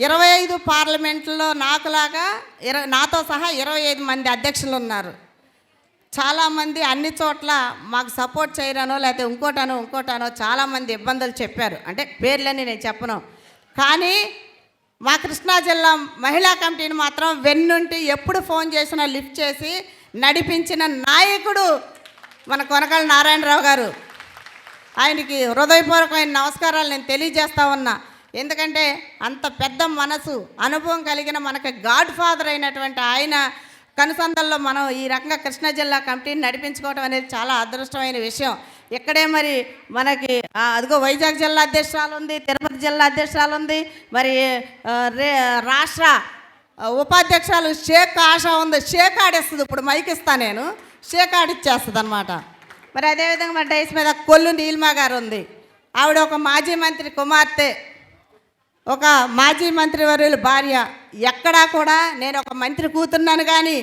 25 పార్లమెంట్లో నాకులాగా నాతో సహా 25 మంది అధ్యక్షులు ఉన్నారు. చాలామంది అన్ని చోట్ల మాకు సపోర్ట్ చేయరనో లేకపోతే ఇంకోటనో చాలామంది ఇబ్బందులు చెప్పారు. అంటే పేర్లని నేను చెప్పను. కానీ మా కృష్ణా జిల్లా మహిళా కమిటీని మాత్రం వెన్నుంటి ఎప్పుడు ఫోన్ చేసినా లిఫ్ట్ చేసి నడిపించిన నాయకుడు మన కొనకళ్ళ నారాయణరావు గారు. ఆయనకి హృదయపూర్వకమైన నమస్కారాలు నేను తెలియజేస్తా ఉన్నా. ఎందుకంటే అంత పెద్ద మనసు, అనుభవం కలిగిన మనకి గాడ్ ఫాదర్ అయినటువంటి ఆయన కనుసంధల్లో మనం ఈ రకంగా కృష్ణా జిల్లా కమిటీని నడిపించుకోవడం అనేది చాలా అదృష్టమైన విషయం. ఇక్కడే మరి మనకి అదిగో వైజాగ్ జిల్లా అధ్యక్షురాలు ఉంది, తిరుపతి జిల్లా అధ్యక్షురాలు ఉంది, మరి రాష్ట్ర ఉపాధ్యక్షురాలు షేక్ ఆశా ఉంది. షేక్ ఆడిస్తుంది. ఇప్పుడు మైక్ ఇస్తా నేను, షేక్ ఆడిచ్చేస్తుంది అనమాట. మరి అదేవిధంగా మన డైస్ మీద కొల్లు నీలిమా గారు ఉంది. ఆవిడ ఒక మాజీ మంత్రి కుమార్తె, ఒక మాజీ మంత్రి వర్యుల భార్య. ఎక్కడా కూడా నేను ఒక మంత్రి కూతున్నాను కానీ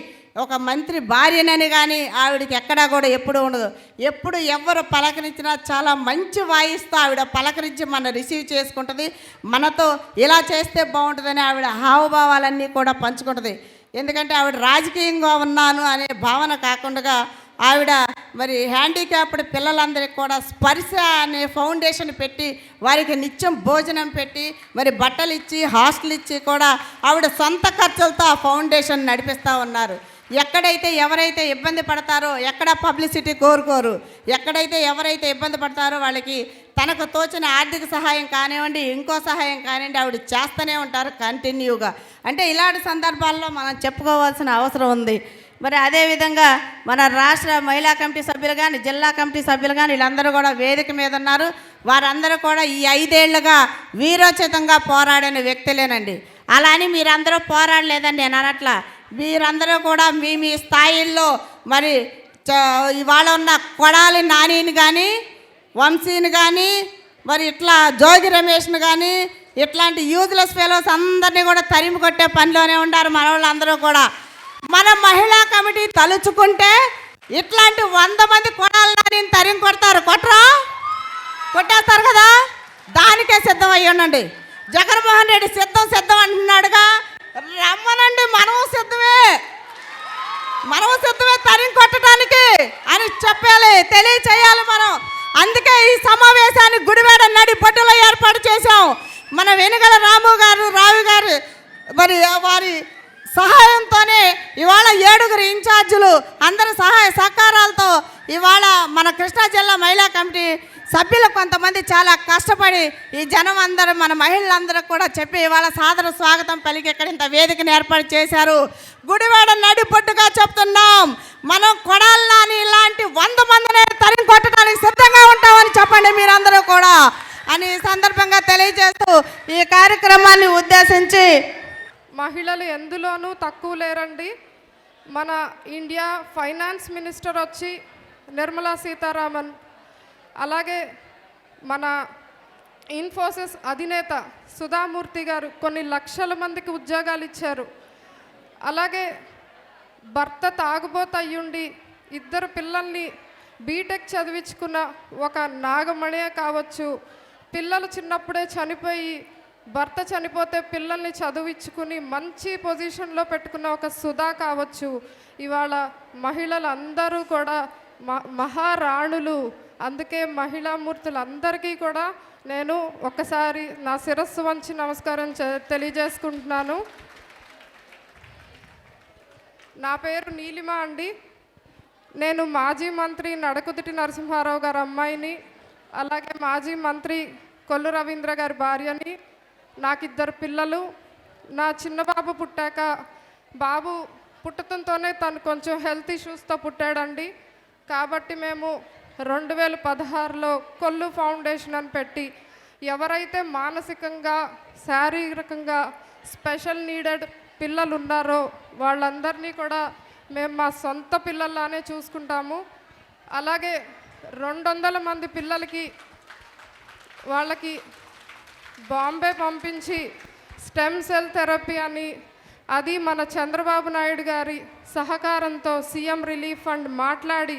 ఒక మంత్రి భార్యనని కానీ ఆవిడకి ఎక్కడా కూడా ఎప్పుడు ఉండదు. ఎప్పుడు ఎవరు పలకరించినా చాలా మంచి వాయిస్తో ఆవిడ పలకరించి మన రిసీవ్ చేసుకుంటుంది. మనతో ఇలా చేస్తే బాగుంటుందని ఆవిడ హావభావాలన్నీ కూడా పంచుకుంటుంది. ఎందుకంటే ఆవిడ రాజకీయంగా ఉన్నాను అనే భావన కాకుండా ఆవిడ మరి హ్యాండిక్యాప్డ్ పిల్లలందరికీ కూడా స్పర్శ అనే ఫౌండేషన్ పెట్టి వారికి నిత్యం భోజనం పెట్టి మరి బట్టలు ఇచ్చి హాస్టల్ ఇచ్చి కూడా ఆవిడ సొంత ఖర్చులతో ఆ ఫౌండేషన్ నడిపిస్తూ ఉన్నారు. ఎక్కడైతే ఎవరైతే ఇబ్బంది పడతారో, ఎక్కడ పబ్లిసిటీ కోరుకోరు, ఎక్కడైతే ఎవరైతే ఇబ్బంది పడతారో వాళ్ళకి తనకు తోచిన ఆర్థిక సహాయం కానివ్వండి, ఇంకో సహాయం కానివ్వండి, ఆవిడ చేస్తూనే ఉంటారు కంటిన్యూగా. అంటే ఇలాంటి సందర్భాల్లో మనం చెప్పుకోవాల్సిన అవసరం ఉంది. మరి అదేవిధంగా మన రాష్ట్ర మహిళా కమిటీ సభ్యులు కానీ, జిల్లా కమిటీ సభ్యులు కానీ వీళ్ళందరూ కూడా వేదిక మీద ఉన్నారు. వారందరూ కూడా ఈ 5 ఏళ్లుగా వీరోచితంగా పోరాడిన వ్యక్తులేనండి. అలా అని మీరందరూ పోరాడలేదని నేను అనట్లా. మీరందరూ కూడా మీ మీ స్థాయిల్లో మరి ఇవాళ ఉన్న కొడాలి నానిని కానీ, వంశీని కానీ, మరి ఇట్లా జోగి రమేష్ని కానీ, ఇట్లాంటి యూజ్లెస్ ఫెలోస్ అందరినీ కూడా తరిమి కొట్టే పనిలోనే ఉన్నారు మన వాళ్ళందరూ కూడా. మన మహిళా కమిటీ తలుచుకుంటే ఇట్లాంటి 100 మంది కొడాలని తరిమి కొడతారు. కొట్టేస్తారు కదా. దానికే సిద్ధం అయ్యి ఉండండి. జగన్మోహన్ రెడ్డి సిద్ధం అంటున్నాడుగా, రమ్మనండి, మనము సిద్ధమే తరిమి కొట్టడానికి అని చెప్పాలి, తెలియచేయాలి మనం. అందుకే ఈ సమావేశాన్ని గుడివాడ నడి బొడ్డులో ఏర్పాటు చేశాం. మన వెనుగల రావు గారు మరి వారి సహాయంతోనే ఇవాళ 7 ఇన్ఛార్జీలు అందరి సహాయ సహకారాలతో ఇవాళ మన కృష్ణా జిల్లా మహిళా కమిటీ సభ్యులు కొంతమంది చాలా కష్టపడి ఈ జనం అందరూ మన మహిళలందరూ కూడా చెప్పి ఇవాళ సాదర స్వాగతం పలికి ఇక్కడ ఇంత వేదికను ఏర్పాటు చేశారు. గుడివాడ నడిపొట్టుగా చెప్తున్నాం, మనం కొడాలని ఇలాంటి 100 మందిని తరిమి కొట్టడానికి సిద్ధంగా ఉంటామని చెప్పండి మీరందరూ కూడా అని సందర్భంగా తెలియజేస్తూ ఈ కార్యక్రమాన్ని ఉద్దేశించి, మహిళలు ఎందులోనూ తక్కువ లేరండి. మన ఇండియా ఫైనాన్స్ మినిస్టర్ వచ్చి నిర్మలా సీతారామన్, అలాగే మన ఇన్ఫోసిస్ అధినేత సుధామూర్తి గారు కొన్ని లక్షల మందికి ఉద్యోగాలు ఇచ్చారు. అలాగే భర్త తాగుబోతు అయ్యుండి 2 పిల్లల్ని బీటెక్ చదివించుకున్న ఒక నాగమణే కావచ్చు, పిల్లలు చిన్నప్పుడే చనిపోయి భర్త చనిపోతే పిల్లల్ని చదివించుకుని మంచి పొజిషన్లో పెట్టుకున్న ఒక సుధా కావచ్చు, ఇవాళ మహిళలందరూ కూడా మహారాణులు. అందుకే మహిళామూర్తులందరికీ కూడా నేను ఒక్కసారి నా శిరస్సు వంచి నమస్కారం తెలియజేసుకుంటున్నాను. నా పేరు నీలిమ అండి. నేను మాజీ మంత్రి నడకుదుటి నరసింహారావు గారి అమ్మాయిని, అలాగే మాజీ మంత్రి కొల్లు రవీంద్ర గారి భార్యని. నాకు 2 పిల్లలు. నా చిన్న బాబు పుట్టాక, బాబు పుట్టడంతోనే తను కొంచెం హెల్త్ ఇష్యూస్తో పుట్టాడండి. కాబట్టి మేము 2016లో కొల్లు ఫౌండేషన్ అని పెట్టి ఎవరైతే మానసికంగా శారీరకంగా స్పెషల్ నీడెడ్ పిల్లలు ఉన్నారో వాళ్ళందరినీ కూడా మేము మా సొంత పిల్లల్లానే చూసుకుంటాము. అలాగే 200 మంది పిల్లలకి వాళ్ళకి బాంబే పంపించి స్టెమ్ సెల్ థెరపీ అని, అది మన చంద్రబాబు నాయుడు గారి సహకారంతో సీఎం రిలీఫ్ ఫండ్ మాట్లాడి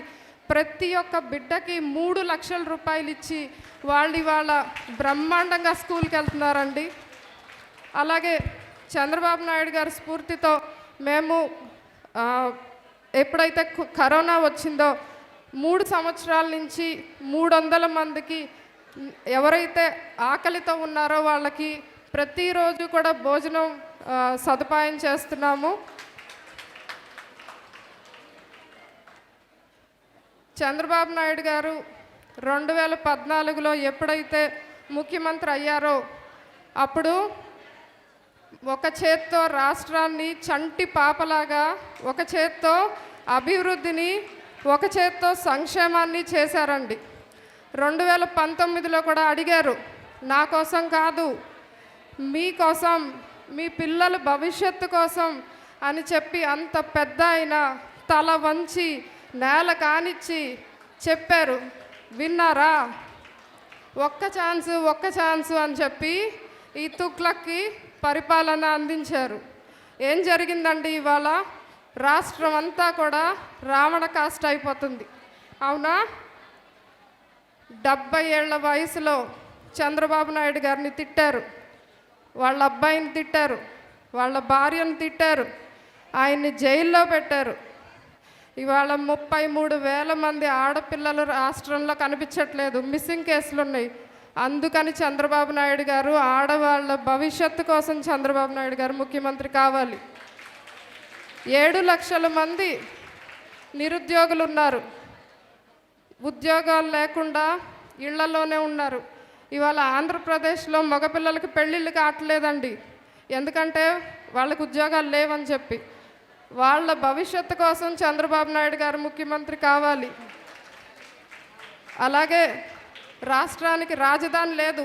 ప్రతి ఒక్క బిడ్డకి 3 లక్షల రూపాయలు ఇచ్చి వాళ్ళు ఇవాళ బ్రహ్మాండంగా స్కూల్కి వెళ్తున్నారండి. అలాగే చంద్రబాబు నాయుడు గారి స్ఫూర్తితో మేము ఆ, ఎప్పుడైతే కరోనా వచ్చిందో 3 సంవత్సరాల నుంచి 300 మందికి ఎవరైతే ఆకలితో ఉన్నారో వాళ్ళకి ప్రతిరోజు కూడా భోజనం సదుపాయం చేస్తున్నాము. చంద్రబాబు నాయుడు గారు 2014లో ఎప్పుడైతే ముఖ్యమంత్రి అయ్యారో అప్పుడు ఒక చేత్తో రాష్ట్రాన్ని చంటి పాపలాగా, ఒక చేత్తో అభివృద్ధిని, ఒక చేత్తో సంక్షేమాన్ని చేశారండి. 2019లో కూడా అడిగారు, నా కోసం కాదు మీకోసం, మీ పిల్లల భవిష్యత్తు కోసం అని చెప్పి అంత పెద్ద ఆయన తల వంచి నేల కానిచ్చి చెప్పారు. విన్నారా? ఒక్క ఛాన్సు అని చెప్పి ఈ తుగ్లక్కి పరిపాలన అందించారు. ఏం జరిగిందండి? ఇవాళ రాష్ట్రం అంతా కూడా రావణ కాస్ట్ అయిపోతుంది. అవునా? 70 ఏళ్ల వయసులో చంద్రబాబు నాయుడు గారిని తిట్టారు, వాళ్ళ అబ్బాయిని తిట్టారు, వాళ్ళ భార్యను తిట్టారు, ఆయన్ని జైల్లో పెట్టారు. ఇవాళ 33,000 మంది ఆడపిల్లలు రాష్ట్రంలో కనిపించట్లేదు, మిస్సింగ్ కేసులు ఉన్నాయి. అందుకని చంద్రబాబు నాయుడు గారు ఆడవాళ్ళ భవిష్యత్తు కోసం చంద్రబాబు నాయుడు గారు ముఖ్యమంత్రి కావాలి. 7 లక్షల మంది నిరుద్యోగులు ఉన్నారు, ఉద్యోగాలు లేకుండా ఇళ్లలోనే ఉన్నారు. ఇవాళ ఆంధ్రప్రదేశ్లో మగపిల్లలకి పెళ్ళిళ్ళు కావట్లేదండి, ఎందుకంటే వాళ్ళకు ఉద్యోగాలు లేవని చెప్పి. వాళ్ళ భవిష్యత్తు కోసం చంద్రబాబు నాయుడు గారు ముఖ్యమంత్రి కావాలి. అలాగే రాష్ట్రానికి రాజధాని లేదు,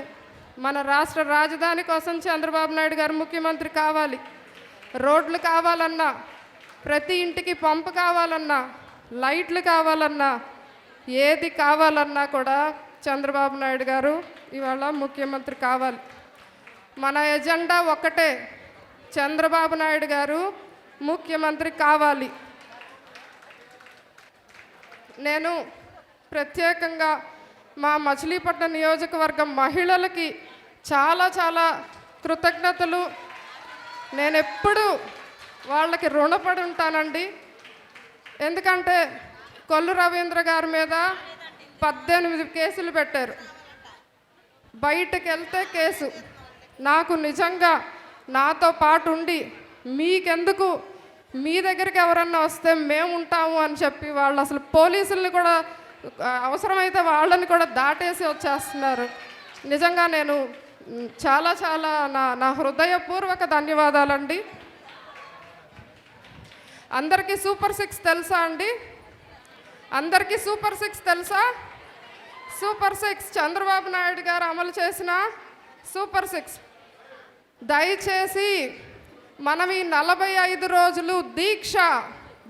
మన రాష్ట్ర రాజధాని కోసం చంద్రబాబు నాయుడు గారు ముఖ్యమంత్రి కావాలి. రోడ్లు కావాలన్నా, ప్రతి ఇంటికి పంపు కావాలన్నా, లైట్లు కావాలన్నా, ఏది కావాలన్నా కూడా చంద్రబాబు నాయుడు గారు ఇవాళ ముఖ్యమంత్రి కావాలి. మన ఎజెండా ఒక్కటే, చంద్రబాబు నాయుడు గారు ముఖ్యమంత్రి కావాలి. నేను ప్రత్యేకంగా మా మచిలీపట్నం నియోజకవర్గం మహిళలకి చాలా కృతజ్ఞతలు. నేను ఎప్పుడు వాళ్ళకి రుణపడి ఉంటానండి. ఎందుకంటే కొల్లు రవీంద్ర గారి మీద 18 కేసులు పెట్టారు, బయటకు వెళ్తే కేసు. నాకు నిజంగా నాతో పాటు ఉండి మీకెందుకు, మీ దగ్గరికి ఎవరన్నా వస్తే మేము ఉంటాము అని చెప్పి వాళ్ళు అసలు పోలీసుల్ని కూడా అవసరమైతే వాళ్ళని కూడా దాటేసి వచ్చేస్తున్నారు. నిజంగా నేను చాలా నా హృదయపూర్వక ధన్యవాదాలండి. అందరికీ సూపర్ 6 తెలుసా అండి? అందరికీ సూపర్ 6 తెలుసా? సూపర్ 6 చంద్రబాబు నాయుడు గారు అమలు చేసిన సూపర్ 6. దయచేసి మనం ఈ 45 రోజులు దీక్ష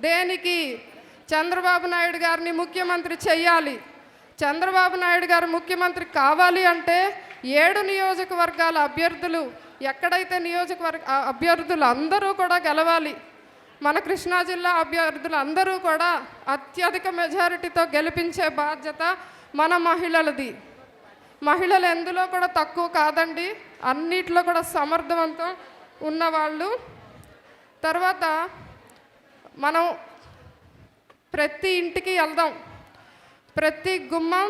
దేనికి? చంద్రబాబు నాయుడు గారిని ముఖ్యమంత్రి చెయ్యాలి. చంద్రబాబు నాయుడు గారు ముఖ్యమంత్రి కావాలి అంటే 7 నియోజకవర్గాల అభ్యర్థులు, ఎక్కడైతే అభ్యర్థులు అందరూ కూడా గెలవాలి. మన కృష్ణా జిల్లా అభ్యర్థులు అందరూ కూడా అత్యధిక మెజారిటీతో గెలిపించే బాధ్యత మన మహిళలది. మహిళలు ఎందులో కూడా తక్కువ కాదండి, అన్నిట్లో కూడా సమర్థవంతం ఉన్నవాళ్ళు. తర్వాత మనం ప్రతి ఇంటికి వెళ్దాం, ప్రతి గుమ్మం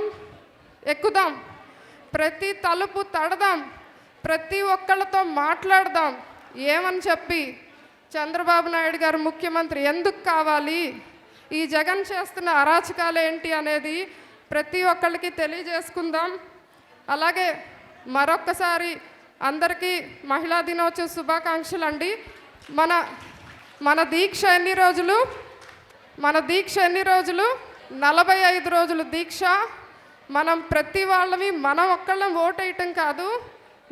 ఎక్కుదాం, ప్రతి తలుపు తడదాం, ప్రతి ఒక్కళ్ళతో మాట్లాడదాం. ఏమని చెప్పి చంద్రబాబు నాయుడు గారు ముఖ్యమంత్రి ఎందుకు కావాలి, ఈ జగన్ చేస్తున్న అరాచకాలు ఏంటి అనేది ప్రతి ఒక్కళ్ళకి తెలియజేసుకుందాం. అలాగే మరొక్కసారి అందరికీ మహిళా దినోత్సవ శుభాకాంక్షలు అండి. మన దీక్ష ఎన్ని రోజులు? 45 రోజులు దీక్ష. మనం ప్రతి వాళ్ళని, మనం ఒక్కళ్ళం ఓటేయటం కాదు,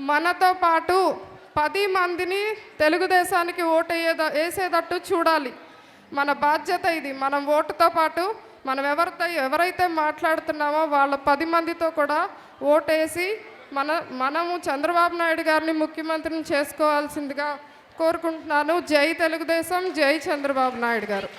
మనతో పాటు 10 మందిని తెలుగుదేశానికి వేసేటట్టు చూడాలి. మన బాధ్యత ఇది. మనం ఓటుతో పాటు మనం ఎవరైతే మాట్లాడుతున్నామో వాళ్ళ 10 మందితో కూడా ఓటేసి మనము చంద్రబాబు నాయుడు గారిని ముఖ్యమంత్రిని చేసుకోవాల్సిందిగా కోరుకుంటున్నాను. జై తెలుగుదేశం, జై చంద్రబాబు నాయుడు గారు.